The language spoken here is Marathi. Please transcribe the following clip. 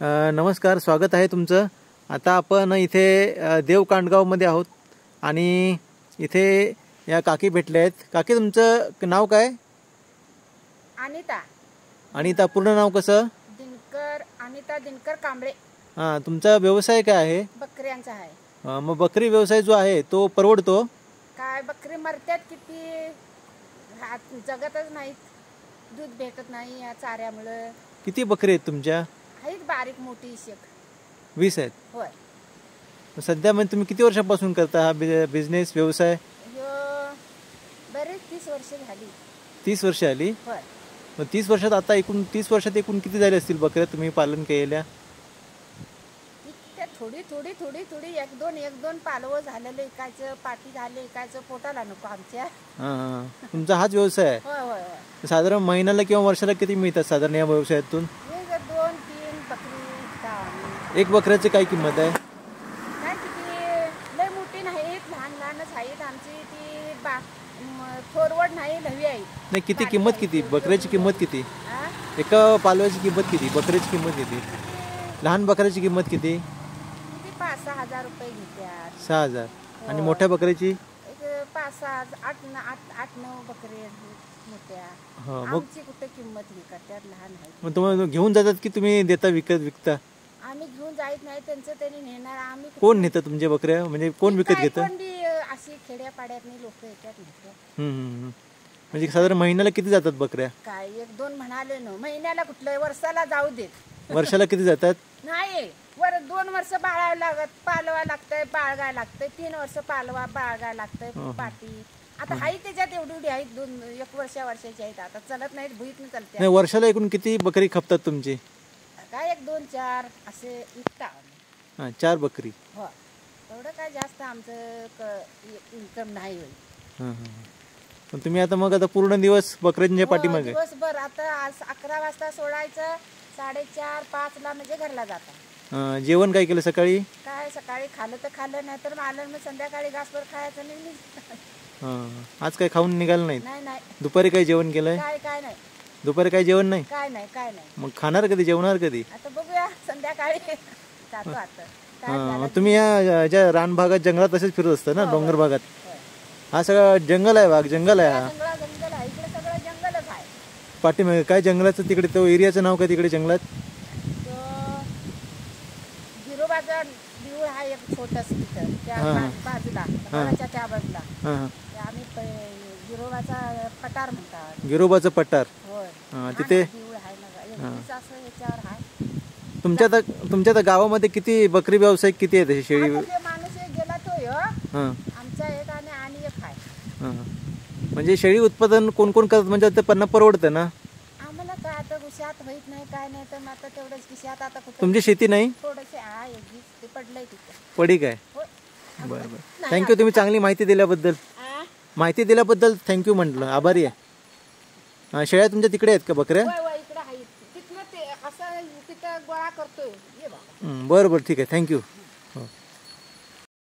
नमस्कार, स्वागत आहे तुमचं. आता आपण इथे देव कांडगावमध्ये आहोत आणि इथे या काकी भेटल्या आहेत. काकी, तुमचं नाव काय? अनिता. अनिता, पूर्ण नाव कसं? दिनकर अनिता दिनकर कांबळे. हां, तुमचा व्यवसाय काय आहे? बकऱ्यांचा आहे. मग बकरी व्यवसाय जो आहे तो परवडतो? काय बकरी मरतात किती, जगतच नाहीत, दूध भेटत नाही या चाऱ्यामुळं. किती बकरी आहेत तुमच्या? आहेत बारीक मोठी शेक 20 आहेत. होय. सध्या म्हणजे तुम्ही किती वर्षापासून करता हा बिझनेस व्यवसाय? बरेच 30 वर्ष झाली. 30 वर्ष आली. होय. मग 30 वर्षात आता एकूण 30 वर्षात एकूण किती झाले असतील बकऱ्या तुम्ही पालन केलेल्या? थोडी थोडी थोडी थोडी एक दोन पालवं झालेलं एकाचं, पाठी झाले एकाचं, पोटाला नको आमच्या. हां, तुमचा हाच व्यवसाय आहे? होय होय होय. साधारण महिन्याला किंवा वर्षाला किती मिळतात साधारण या व्यवसायातून? 2-3 बकरी. एक बकऱ्याची काय किंमत आहे? काय किती लय मोठी नाहीत, लहान लहानच आहेत. आमची ती थोरवड नाही, लवी आहे. नाही, किती किंमत किती बकऱ्याची किंमत किती? एका पालव्याची किंमत किती? बकऱ्याची किंमत किती? लहान बकऱ्याची किंमत किती? 5-6 हजार रुपये घेतात. 6,000. आणि मोठ्या बकऱ्याची? 5-6, 8-9 बकरी मोठ्या. आमची कुठे किंमत हे करतात, लहान आहे. मग तुम्हाला घेऊन जातात की तुम्ही देता विकता? आम्ही घेऊन जायत नाही, त्यांचं त्यांनी नेणार. आम्ही कोण नेतं तुमच्या बकऱ्या? म्हणजे कोण विकत घेतं? अशी खेड्यापाड्यातनी लोक येतात नेतात. म्हणजे साधारण महिन्याला किती जातात बकऱ्या? काय 1-2 म्हणाले ना, महिन्याला कुठलं, वर्षाला जाऊ देत. वर्षाला किती जातात? नाही, 2 वर्ष पाळावं लागत, पालवा लागतंय, बाळगाय लागतंय. 3 वर्ष पालवा बाळगाय लागतंय. पाटी आता हाई त्याच्यात एवढी आहेत, 1 वर्षाची आहेत. आता चलत नाहीत, भुईत नाही चालते. नाही, वर्षाला एकूण किती बकरी खपतात तुमची? काय 1-2-4 असे विकता. 4 बकरी. हो, एवढं काय जास्त आमचं इन्कम नाही होईल. पण तुम्ही आता पूर्ण दिवस बकऱ्यांच्या पाठीमागे? दिवसभर. आता 11 वाजता सोडायचं, 4:30-5ला म्हणजे घरला जाता. जेवण काय केलं सकाळी? काय सकाळी खाल्लं तर खाल्लं, नाही तर आलं मग संध्याकाळी घासभर खायचं नाही. आज काय खाऊन निघालं नाही? नाही. दुपारी काय जेवण केलंय? काय नाही. दुपारी काय जेवण नाही? काय नाही. मग खाणार कधी, जेवणार कधी? आता बघूया, संध्याकाळी जातो आता. तुम्ही या ज्या रान भागात जंगलात तसेच फिरत असता ना, डोंगर भागात? हा सगळा जंगल आहे, जंगल आहे हा. जंगल आहे इकडे, सगळं जंगलच आहे. पाठीमागे काय जंगलाचं तिकडे, तो एरियाचं नाव काय तिकडे जंगलात? गिरोबाचा देऊळ आहे एक छोटस तिथं, त्या बाजूला, त्या बाजूला. आम्ही गिरोबाचा पठार म्हणतात. गिरोबाचं पठार. होय. तिथे देऊळ आहे ना, असं याच्यावर आहे. तुमच्या त्या गावामध्ये किती बकरी व्यावसायिक किती आहेत? शेळी माणूस एक गेला तो आमचा एक आणि एक आहे. म्हणजे शेळी उत्पादन कोण कोण करत, म्हणजे ते पन्ना परवडतं ना? आम्हाला काय आता शेत होत नाही, काय नाही, तर आता तेवढंच की शेत. आता तुमची शेती नाही? थोडंसे आहे, ते पडलंय तिथे. पडी काय? बरं. थँक्यू, तुम्ही चांगली माहिती दिल्याबद्दल थँक्यू म्हटलं, आभारी आहे. शेळ्या तुमच्या तिकडे आहेत का बकऱ्या? इकडे आहेत. तिथनं ते असं तिथं गोळा करतोय. बरं ठीक आहे, थँक्यू.